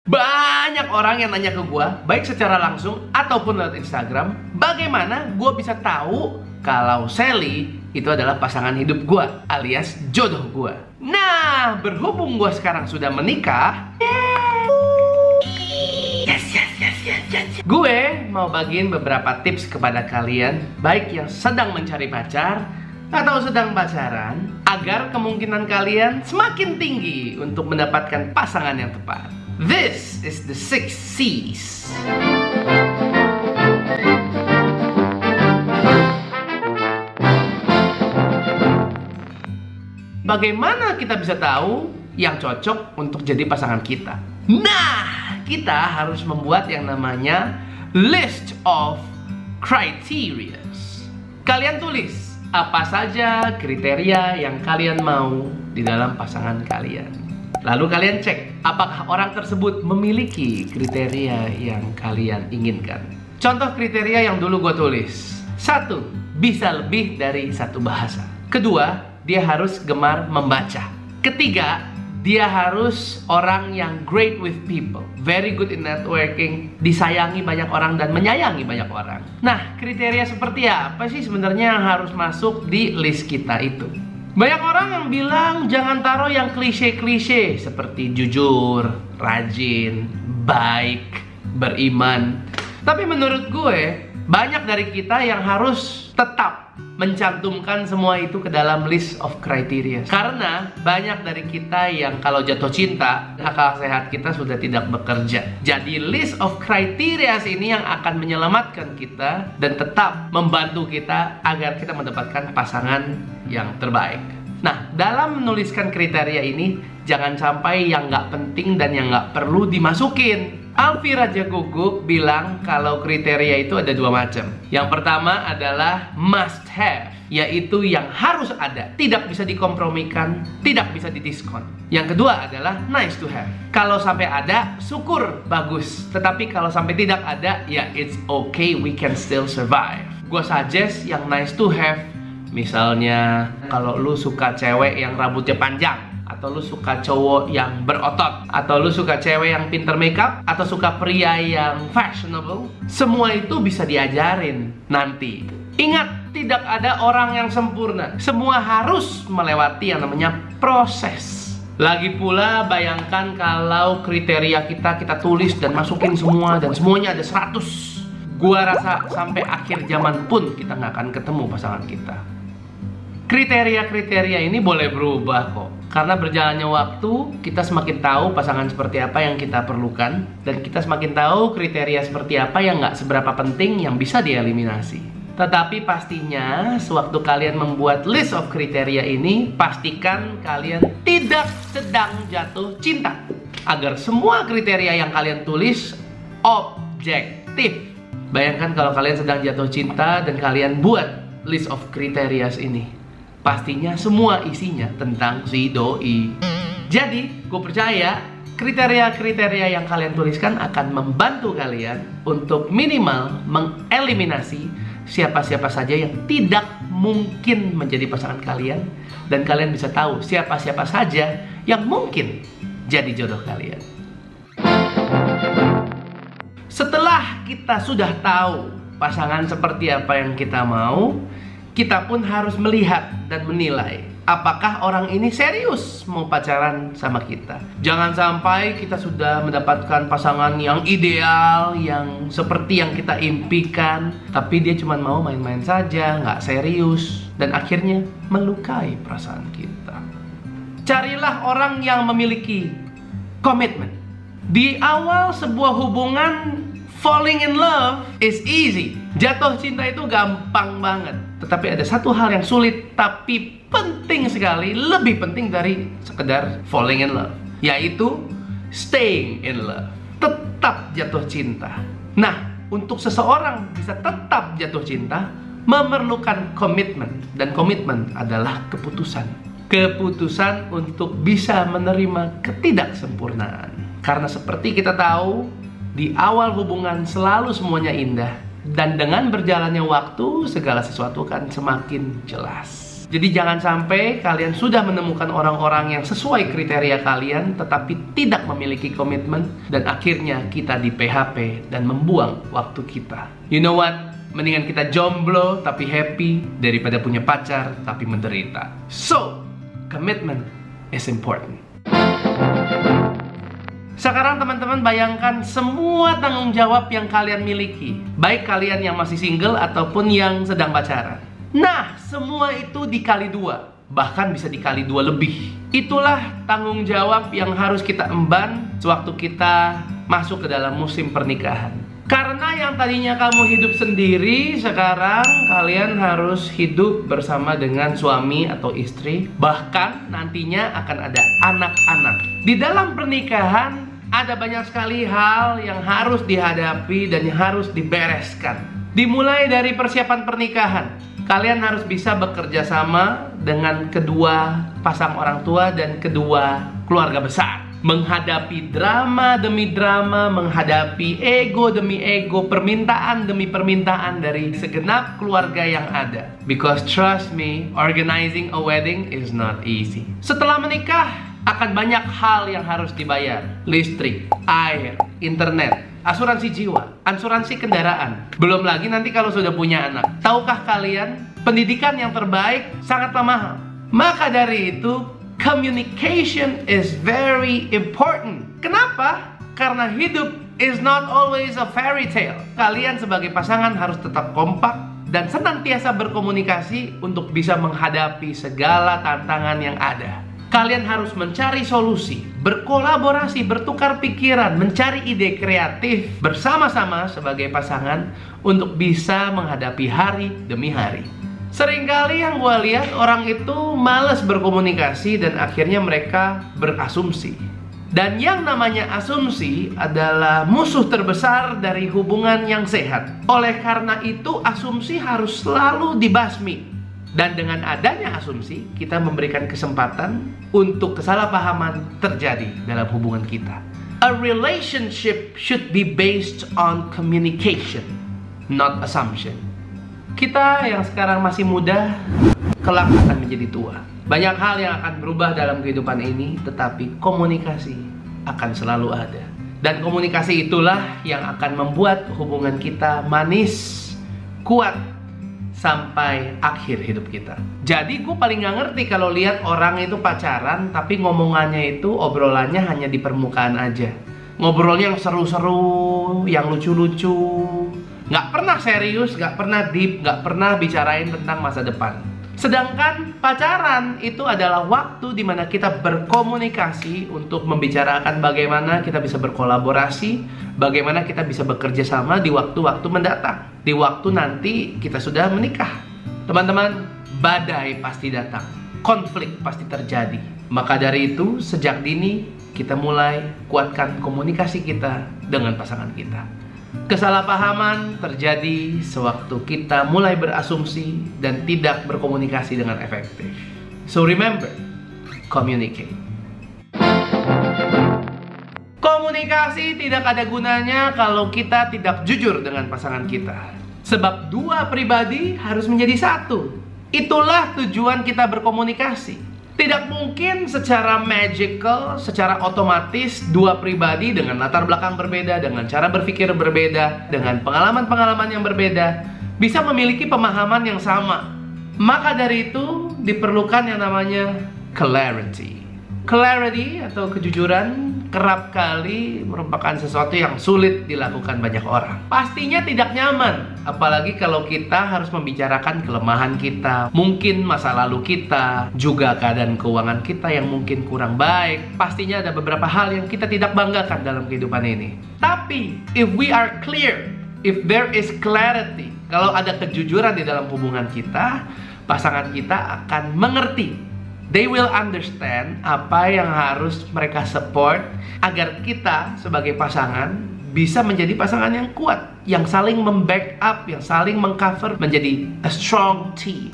Banyak orang yang nanya ke gue, baik secara langsung ataupun lewat Instagram, bagaimana gue bisa tahu kalau Sally itu adalah pasangan hidup gue, alias jodoh gue. Nah, berhubung gue sekarang sudah menikah, gue mau bagiin beberapa tips kepada kalian, baik yang sedang mencari pacar atau sedang pacaran, agar kemungkinan kalian semakin tinggi untuk mendapatkan pasangan yang tepat. This is the 6 C's. Bagaimana kita bisa tahu yang cocok untuk jadi pasangan kita? Nah, kita harus membuat yang namanya list of criteria. Kalian tulis apa saja kriteria yang kalian mau di dalam pasangan kalian. Lalu kalian cek apakah orang tersebut memiliki kriteria yang kalian inginkan. Contoh kriteria yang dulu gue tulis. 1. Bisa lebih dari satu bahasa. Kedua, dia harus gemar membaca. Ketiga, dia harus orang yang great with people, very good in networking, disayangi banyak orang dan menyayangi banyak orang. Nah, kriteria seperti apa sih sebenarnya yang harus masuk di list kita itu? Banyak orang yang bilang jangan taruh yang klise-klise seperti jujur, rajin, baik, beriman. Tapi menurut gue, banyak dari kita yang harus tetap mencantumkan semua itu ke dalam list of criteria. Karena banyak dari kita yang kalau jatuh cinta, akal sehat kita sudah tidak bekerja. Jadi list of criteria ini yang akan menyelamatkan kita dan tetap membantu kita agar kita mendapatkan pasangan yang terbaik. Nah, dalam menuliskan kriteria ini, jangan sampai yang nggak penting dan yang nggak perlu dimasukin. Alfi Raja Guguk bilang kalau kriteria itu ada dua macam. Yang pertama adalah must have, yaitu yang harus ada, tidak bisa dikompromikan, tidak bisa didiskon. Yang kedua adalah nice to have. Kalau sampai ada, syukur, bagus. Tetapi kalau sampai tidak ada, ya it's okay, we can still survive. Gue suggest yang nice to have. Misalnya, kalau lu suka cewek yang rambutnya panjang, atau lu suka cowok yang berotot, atau lu suka cewek yang pinter makeup, atau suka pria yang fashionable, semua itu bisa diajarin nanti. Ingat, tidak ada orang yang sempurna. Semua harus melewati yang namanya proses. Lagi pula, bayangkan kalau kriteria kita tulis dan masukin semua, dan semuanya ada 100. Gua rasa sampai akhir zaman pun kita nggak akan ketemu pasangan kita. Kriteria-kriteria ini boleh berubah kok. Karena berjalannya waktu, kita semakin tahu pasangan seperti apa yang kita perlukan, dan kita semakin tahu kriteria seperti apa yang nggak seberapa penting yang bisa dieliminasi. Tetapi pastinya, sewaktu kalian membuat list of kriteria ini, pastikan kalian tidak sedang jatuh cinta. Agar semua kriteria yang kalian tulis objektif. Bayangkan kalau kalian sedang jatuh cinta dan kalian buat list of kriteria ini. Pastinya semua isinya tentang si doi. Jadi, gue percaya kriteria-kriteria yang kalian tuliskan akan membantu kalian untuk minimal mengeliminasi siapa-siapa saja yang tidak mungkin menjadi pasangan kalian. Dan kalian bisa tahu siapa-siapa saja yang mungkin jadi jodoh kalian. Setelah kita sudah tahu pasangan seperti apa yang kita mau, kita pun harus melihat dan menilai apakah orang ini serius mau pacaran sama kita. Jangan sampai kita sudah mendapatkan pasangan yang ideal, yang seperti yang kita impikan, tapi dia cuma mau main-main saja, nggak serius, dan akhirnya melukai perasaan kita. Carilah orang yang memiliki komitmen. Di awal sebuah hubungan, falling in love is easy. Jatuh cinta itu gampang banget. Tetapi ada satu hal yang sulit tapi penting sekali, lebih penting dari sekedar falling in love, yaitu staying in love. Tetap jatuh cinta. Nah, untuk seseorang bisa tetap jatuh cinta memerlukan komitmen, dan komitmen adalah keputusan. Keputusan untuk bisa menerima ketidaksempurnaan. Karena seperti kita tahu, di awal hubungan selalu semuanya indah, dan dengan berjalannya waktu segala sesuatu kan semakin jelas. Jadi jangan sampai kalian sudah menemukan orang-orang yang sesuai kriteria kalian tetapi tidak memiliki komitmen dan akhirnya kita di PHP dan membuang waktu kita. You know what? Mendingan kita jomblo tapi happy daripada punya pacar tapi menderita. So, commitment is important. Sekarang teman-teman bayangkan semua tanggung jawab yang kalian miliki, baik kalian yang masih single ataupun yang sedang pacaran. Nah, semua itu dikali 2, bahkan bisa dikali 2 lebih. Itulah tanggung jawab yang harus kita emban sewaktu kita masuk ke dalam musim pernikahan. Karena yang tadinya kamu hidup sendiri, sekarang kalian harus hidup bersama dengan suami atau istri. Bahkan nantinya akan ada anak-anak. Di dalam pernikahan ada banyak sekali hal yang harus dihadapi dan yang harus dibereskan. Dimulai dari persiapan pernikahan. Kalian harus bisa bekerja sama dengan kedua pasang orang tua dan kedua keluarga besar. Menghadapi drama demi drama, menghadapi ego demi ego, permintaan demi permintaan dari segenap keluarga yang ada. Because trust me, organizing a wedding is not easy. Setelah menikah, akan banyak hal yang harus dibayar. Listrik, air, internet, asuransi jiwa, asuransi kendaraan. Belum lagi nanti kalau sudah punya anak. Tahukah kalian, pendidikan yang terbaik sangatlah mahal. Maka dari itu, communication is very important. Kenapa? Karena hidup is not always a fairy tale. Kalian sebagai pasangan harus tetap kompak dan senantiasa berkomunikasi untuk bisa menghadapi segala tantangan yang ada. Kalian harus mencari solusi, berkolaborasi, bertukar pikiran, mencari ide kreatif bersama-sama sebagai pasangan untuk bisa menghadapi hari demi hari. Seringkali yang gue lihat orang itu malas berkomunikasi dan akhirnya mereka berasumsi. Dan yang namanya asumsi adalah musuh terbesar dari hubungan yang sehat. Oleh karena itu asumsi harus selalu dibasmi. Dan dengan adanya asumsi, kita memberikan kesempatan untuk kesalahpahaman terjadi dalam hubungan kita. A relationship should be based on communication, not assumption. Kita yang sekarang masih muda, kelak akan menjadi tua. Banyak hal yang akan berubah dalam kehidupan ini, tetapi komunikasi akan selalu ada. Dan komunikasi itulah yang akan membuat hubungan kita manis, kuat, sampai akhir hidup kita. Jadi gue paling gak ngerti kalau lihat orang itu pacaran tapi ngomongannya itu obrolannya hanya di permukaan aja. Ngobrolnya yang seru-seru, yang lucu-lucu, gak pernah serius, gak pernah deep, gak pernah bicarain tentang masa depan. Sedangkan pacaran itu adalah waktu dimana kita berkomunikasi untuk membicarakan bagaimana kita bisa berkolaborasi, bagaimana kita bisa bekerja sama di waktu-waktu mendatang, di waktu nanti kita sudah menikah. Teman-teman, badai pasti datang, konflik pasti terjadi. Maka dari itu, sejak dini kita mulai kuatkan komunikasi kita dengan pasangan kita. Kesalahpahaman terjadi sewaktu kita mulai berasumsi dan tidak berkomunikasi dengan efektif. So remember, communicate. Komunikasi tidak ada gunanya kalau kita tidak jujur dengan pasangan kita. Sebab dua pribadi harus menjadi satu. Itulah tujuan kita berkomunikasi. Tidak mungkin secara magical, secara otomatis dua pribadi dengan latar belakang berbeda, dengan cara berpikir berbeda, dengan pengalaman-pengalaman yang berbeda bisa memiliki pemahaman yang sama. Maka dari itu diperlukan yang namanya clarity. Clarity atau kejujuran kerap kali merupakan sesuatu yang sulit dilakukan banyak orang. Pastinya tidak nyaman, apalagi kalau kita harus membicarakan kelemahan kita, mungkin masa lalu kita, juga keadaan keuangan kita yang mungkin kurang baik. Pastinya ada beberapa hal yang kita tidak banggakan dalam kehidupan ini. Tapi, if we are clear, if there is clarity, kalau ada kejujuran di dalam hubungan kita, pasangan kita akan mengerti. They will understand apa yang harus mereka support agar kita sebagai pasangan bisa menjadi pasangan yang kuat, yang saling membackup, yang saling mengcover, menjadi a strong team.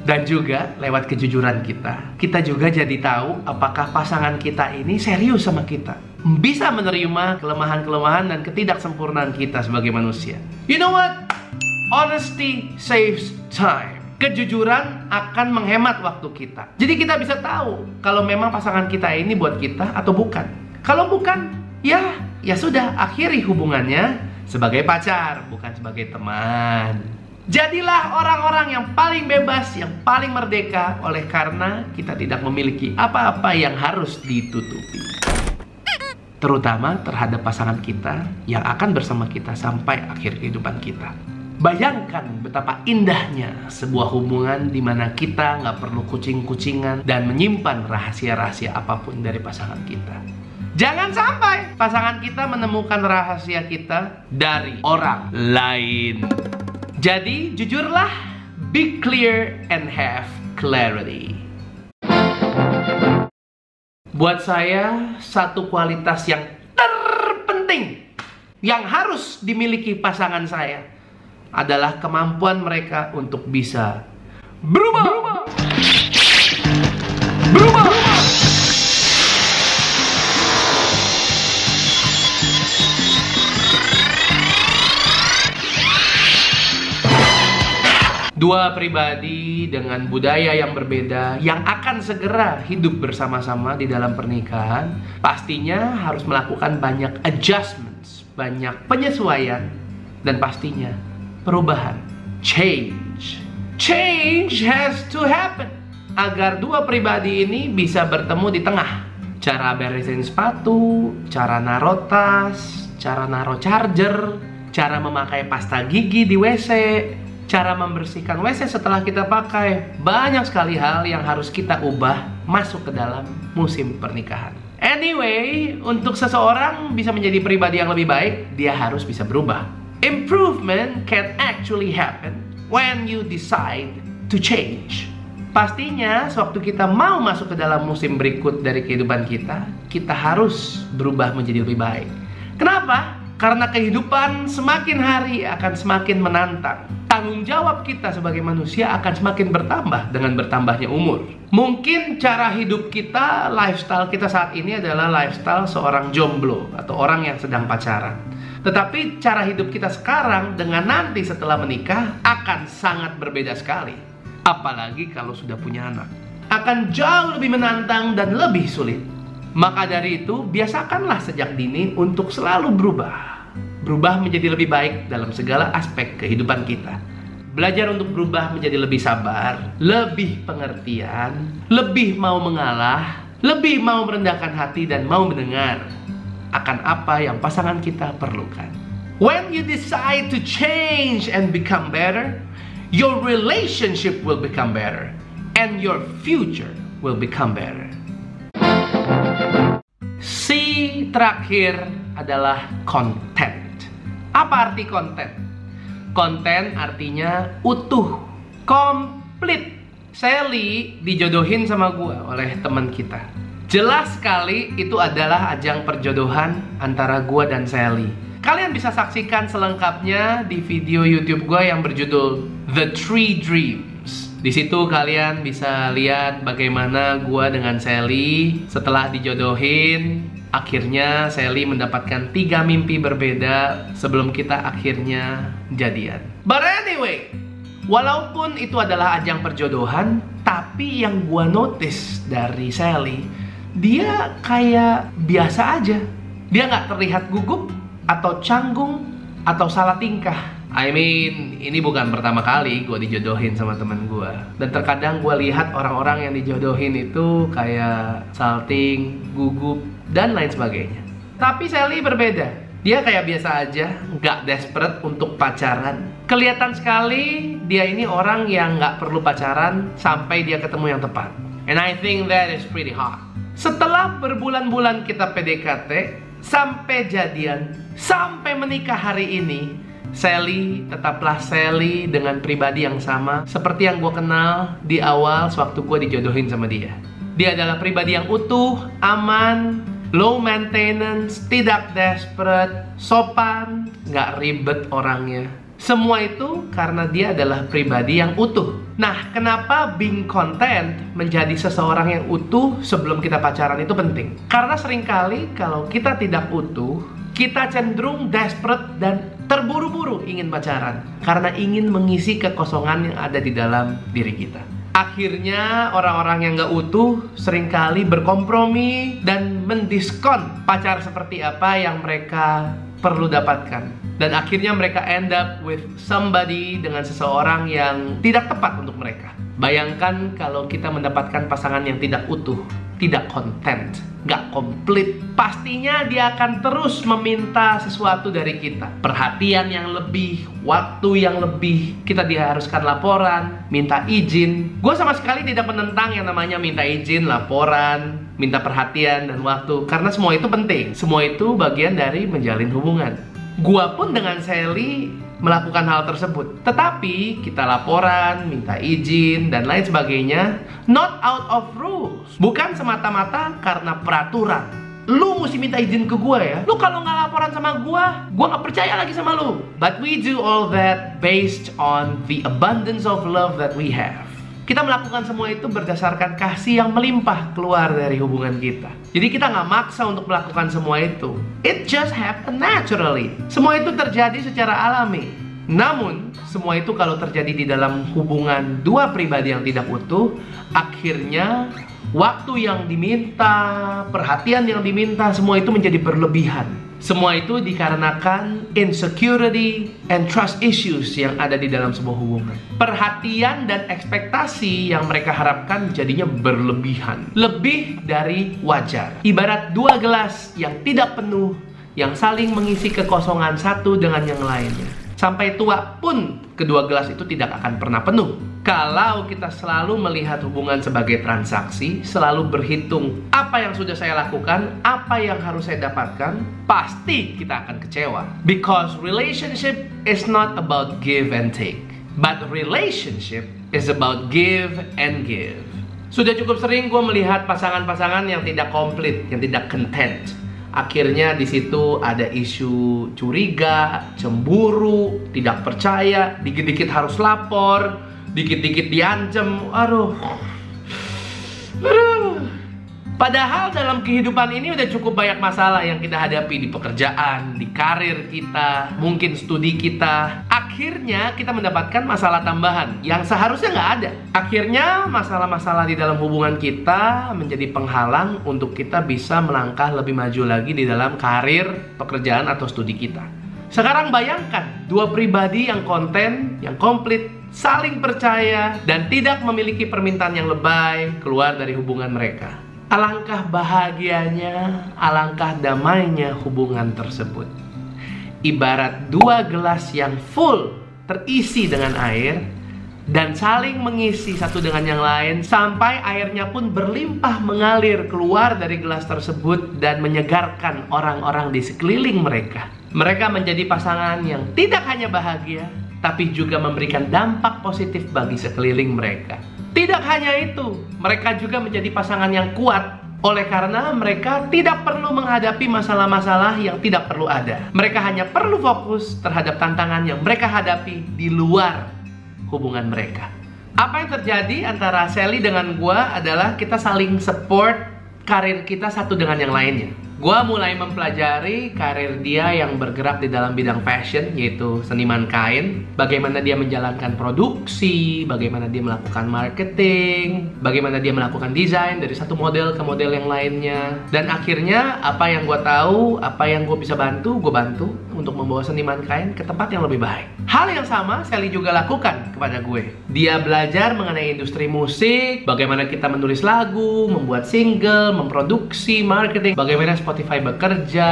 Dan juga lewat kejujuran kita juga jadi tahu apakah pasangan kita ini serius sama kita, bisa menerima kelemahan-kelemahan dan ketidaksempurnaan kita sebagai manusia. You know what? Honesty saves time. Kejujuran akan menghemat waktu kita. Jadi kita bisa tahu kalau memang pasangan kita ini buat kita atau bukan. Kalau bukan, ya sudah, akhiri hubungannya sebagai pacar, bukan sebagai teman. Jadilah orang-orang yang paling bebas, yang paling merdeka, oleh karena kita tidak memiliki apa-apa yang harus ditutupi. Terutama terhadap pasangan kita yang akan bersama kita sampai akhir kehidupan kita. Bayangkan betapa indahnya sebuah hubungan di mana kita nggak perlu kucing-kucingan dan menyimpan rahasia-rahasia apapun dari pasangan kita. Jangan sampai pasangan kita menemukan rahasia kita dari orang lain. Jadi jujurlah, be clear and have clarity. Buat saya, satu kualitas yang terpenting yang harus dimiliki pasangan saya adalah kemampuan mereka untuk bisa berubah. Dua pribadi dengan budaya yang berbeda yang akan segera hidup bersama-sama di dalam pernikahan pastinya harus melakukan banyak adjustments, banyak penyesuaian, dan pastinya perubahan. Change has to happen agar dua pribadi ini bisa bertemu di tengah. Cara beresin sepatu, cara naro tas, cara naro charger, cara memakai pasta gigi di WC, cara membersihkan WC setelah kita pakai. Banyak sekali hal yang harus kita ubah masuk ke dalam musim pernikahan. Anyway, untuk seseorang bisa menjadi pribadi yang lebih baik, dia harus bisa berubah. Improvement can actually happen when you decide to change. Pastinya, sewaktu kita mau masuk ke dalam musim berikut dari kehidupan kita, kita harus berubah menjadi lebih baik. Kenapa? Karena kehidupan semakin hari akan semakin menantang. Tanggung jawab kita sebagai manusia akan semakin bertambah dengan bertambahnya umur. Mungkin cara hidup kita, lifestyle kita saat ini adalah lifestyle seorang jomblo atau orang yang sedang pacaran. Tetapi cara hidup kita sekarang dengan nanti setelah menikah akan sangat berbeda sekali. Apalagi kalau sudah punya anak. Akan jauh lebih menantang dan lebih sulit. Maka dari itu, biasakanlah sejak dini untuk selalu berubah. Berubah menjadi lebih baik dalam segala aspek kehidupan kita. Belajar untuk berubah menjadi lebih sabar, lebih pengertian, lebih mau mengalah, lebih mau merendahkan hati dan mau mendengar akan apa yang pasangan kita perlukan. When you decide to change and become better, your relationship will become better and your future will become better. C terakhir adalah content. Apa arti konten? Konten artinya utuh, komplit. Sally dijodohin sama gua oleh teman kita. Jelas sekali itu adalah ajang perjodohan antara gua dan Sally. Kalian bisa saksikan selengkapnya di video YouTube gua yang berjudul The Three Dreams. Di situ kalian bisa lihat bagaimana gua dengan Sally setelah dijodohin, akhirnya Sally mendapatkan 3 mimpi berbeda sebelum kita akhirnya jadian. But anyway, walaupun itu adalah ajang perjodohan, tapi yang gua notice dari Sally, dia kayak biasa aja. Dia nggak terlihat gugup atau canggung atau salah tingkah. I mean, ini bukan pertama kali gue dijodohin sama teman gue. Dan terkadang gue lihat orang-orang yang dijodohin itu kayak salting, gugup, dan lain sebagainya. Tapi Sally berbeda. Dia kayak biasa aja, nggak desperate untuk pacaran. Kelihatan sekali dia ini orang yang nggak perlu pacaran sampai dia ketemu yang tepat. And I think that is pretty hot. Setelah berbulan-bulan kita PDKT, sampai jadian, sampai menikah hari ini, Sally tetaplah Sally dengan pribadi yang sama seperti yang gue kenal di awal sewaktu gue dijodohin sama dia. Dia adalah pribadi yang utuh, aman, low maintenance, tidak desperate, sopan, gak ribet orangnya. Semua itu karena dia adalah pribadi yang utuh. Nah, kenapa being content menjadi seseorang yang utuh sebelum kita pacaran itu penting? Karena seringkali kalau kita tidak utuh, Kita cenderung desperate dan terburu-buru ingin pacaran karena ingin mengisi kekosongan yang ada di dalam diri kita. Akhirnya orang-orang yang gak utuh seringkali berkompromi dan mendiskon pacar seperti apa yang mereka perlu dapatkan. Dan akhirnya mereka end up with somebody, dengan seseorang yang tidak tepat untuk mereka. Bayangkan kalau kita mendapatkan pasangan yang tidak utuh, tidak content, gak komplit. Pastinya dia akan terus meminta sesuatu dari kita. Perhatian yang lebih, waktu yang lebih, kita diharuskan laporan, minta izin. Gue sama sekali tidak menentang yang namanya minta izin, laporan, minta perhatian, dan waktu. Karena semua itu penting. Semua itu bagian dari menjalin hubungan. Gua pun dengan Sally melakukan hal tersebut. Tetapi kita laporan, minta izin, dan lain sebagainya, not out of rules. Bukan semata-mata karena peraturan. Lu mesti minta izin ke gua ya. Lu kalau nggak laporan sama gua nggak percaya lagi sama lu. But we do all that based on the abundance of love that we have. Kita melakukan semua itu berdasarkan kasih yang melimpah keluar dari hubungan kita. Jadi kita nggak maksa untuk melakukan semua itu. It just happen naturally. Semua itu terjadi secara alami. Namun, semua itu kalau terjadi di dalam hubungan dua pribadi yang tidak utuh, akhirnya waktu yang diminta, perhatian yang diminta, semua itu menjadi berlebihan. Semua itu dikarenakan insecurity and trust issues yang ada di dalam sebuah hubungan. Perhatian dan ekspektasi yang mereka harapkan jadinya berlebihan, lebih dari wajar. Ibarat dua gelas yang tidak penuh, yang saling mengisi kekosongan satu dengan yang lainnya. Sampai tua pun kedua gelas itu tidak akan pernah penuh. Kalau kita selalu melihat hubungan sebagai transaksi, selalu berhitung apa yang sudah saya lakukan, apa yang harus saya dapatkan, pasti kita akan kecewa. Because relationship is not about give and take, but relationship is about give and give. Sudah cukup sering gue melihat pasangan-pasangan yang tidak komplit, yang tidak content. Akhirnya di situ ada isu curiga, cemburu, tidak percaya, dikit-dikit harus lapor, dikit-dikit diancam. Aduh. Padahal dalam kehidupan ini udah cukup banyak masalah yang kita hadapi di pekerjaan, di karir kita, mungkin studi kita. Akhirnya kita mendapatkan masalah tambahan yang seharusnya nggak ada. Akhirnya masalah-masalah di dalam hubungan kita menjadi penghalang untuk kita bisa melangkah lebih maju lagi di dalam karir, pekerjaan, atau studi kita. Sekarang bayangkan dua pribadi yang konten, yang komplit, saling percaya, dan tidak memiliki permintaan yang lebay keluar dari hubungan mereka. Alangkah bahagianya, alangkah damainya hubungan tersebut. Ibarat dua gelas yang full terisi dengan air dan saling mengisi satu dengan yang lain sampai airnya pun berlimpah mengalir keluar dari gelas tersebut dan menyegarkan orang-orang di sekeliling mereka. Mereka menjadi pasangan yang tidak hanya bahagia, tapi juga memberikan dampak positif bagi sekeliling mereka. Tidak hanya itu, mereka juga menjadi pasangan yang kuat oleh karena mereka tidak perlu menghadapi masalah-masalah yang tidak perlu ada. Mereka hanya perlu fokus terhadap tantangan yang mereka hadapi di luar hubungan mereka. Apa yang terjadi antara Sally dengan gua adalah kita saling support karir kita satu dengan yang lainnya. Gua mulai mempelajari karir dia yang bergerak di dalam bidang fashion, yaitu seniman kain. Bagaimana dia menjalankan produksi, bagaimana dia melakukan marketing, bagaimana dia melakukan desain dari satu model ke model yang lainnya. Dan akhirnya apa yang gua tahu, apa yang gua bisa bantu, gua bantu untuk membawa seniman kain ke tempat yang lebih baik. Hal yang sama Sally juga lakukan kepada gue. Dia belajar mengenai industri musik, bagaimana kita menulis lagu, membuat single, memproduksi, marketing, bagaimana Spotify bekerja,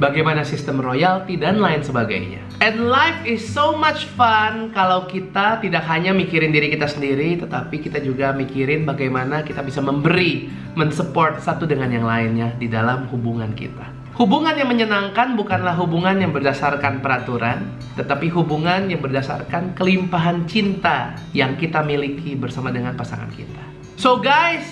bagaimana sistem royalti, dan lain sebagainya. And life is so much fun kalau kita tidak hanya mikirin diri kita sendiri, tetapi kita juga mikirin bagaimana kita bisa memberi, mensupport satu dengan yang lainnya di dalam hubungan kita. Hubungan yang menyenangkan bukanlah hubungan yang berdasarkan peraturan, tetapi hubungan yang berdasarkan kelimpahan cinta yang kita miliki bersama dengan pasangan kita. So guys,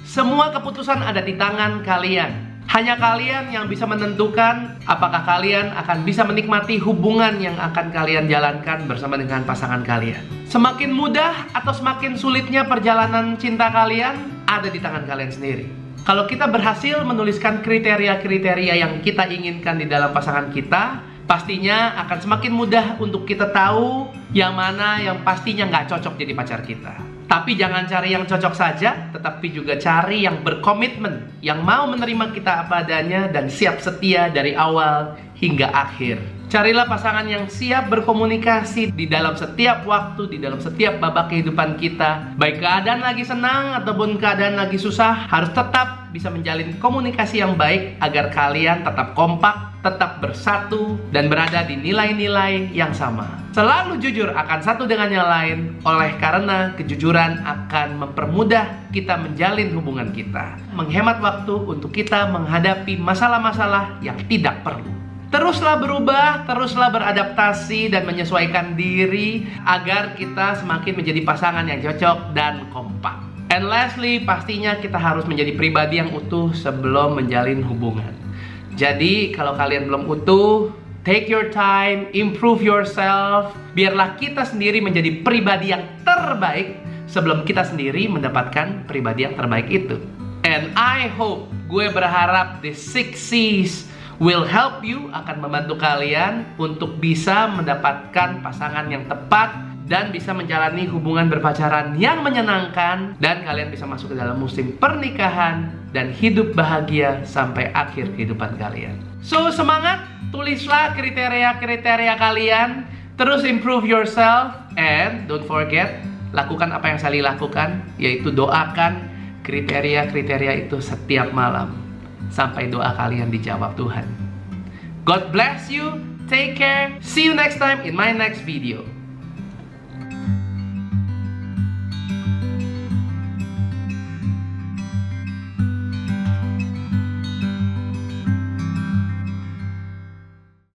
semua keputusan ada di tangan kalian. Hanya kalian yang bisa menentukan apakah kalian akan bisa menikmati hubungan yang akan kalian jalankan bersama dengan pasangan kalian. Semakin mudah atau semakin sulitnya perjalanan cinta kalian ada di tangan kalian sendiri. Kalau kita berhasil menuliskan kriteria-kriteria yang kita inginkan di dalam pasangan kita, pastinya akan semakin mudah untuk kita tahu yang mana yang pastinya nggak cocok jadi pacar kita. Tapi jangan cari yang cocok saja, tetapi juga cari yang berkomitmen, yang mau menerima kita apa adanya dan siap setia dari awal hingga akhir. Carilah pasangan yang siap berkomunikasi di dalam setiap waktu, di dalam setiap babak kehidupan kita. Baik keadaan lagi senang ataupun keadaan lagi susah, harus tetap bisa menjalin komunikasi yang baik agar kalian tetap kompak, tetap bersatu, dan berada di nilai-nilai yang sama. Selalu jujur akan satu dengan yang lain, oleh karena kejujuran akan mempermudah kita menjalin hubungan kita. Menghemat waktu untuk kita menghadapi masalah-masalah yang tidak perlu. Teruslah berubah, teruslah beradaptasi dan menyesuaikan diri agar kita semakin menjadi pasangan yang cocok dan kompak. And lastly, pastinya kita harus menjadi pribadi yang utuh sebelum menjalin hubungan. Jadi, kalau kalian belum utuh, take your time, improve yourself. Biarlah kita sendiri menjadi pribadi yang terbaik sebelum kita sendiri mendapatkan pribadi yang terbaik itu. And I hope, gue berharap the 6 C's will help you, akan membantu kalian untuk bisa mendapatkan pasangan yang tepat dan bisa menjalani hubungan berpacaran yang menyenangkan, dan kalian bisa masuk ke dalam musim pernikahan dan hidup bahagia sampai akhir kehidupan kalian. So, semangat, tulislah kriteria-kriteria kalian, terus improve yourself, and don't forget, lakukan apa yang Sally lakukan, yaitu doakan kriteria-kriteria itu setiap malam sampai doa kalian dijawab Tuhan. God bless you, take care, see you next time in my next video.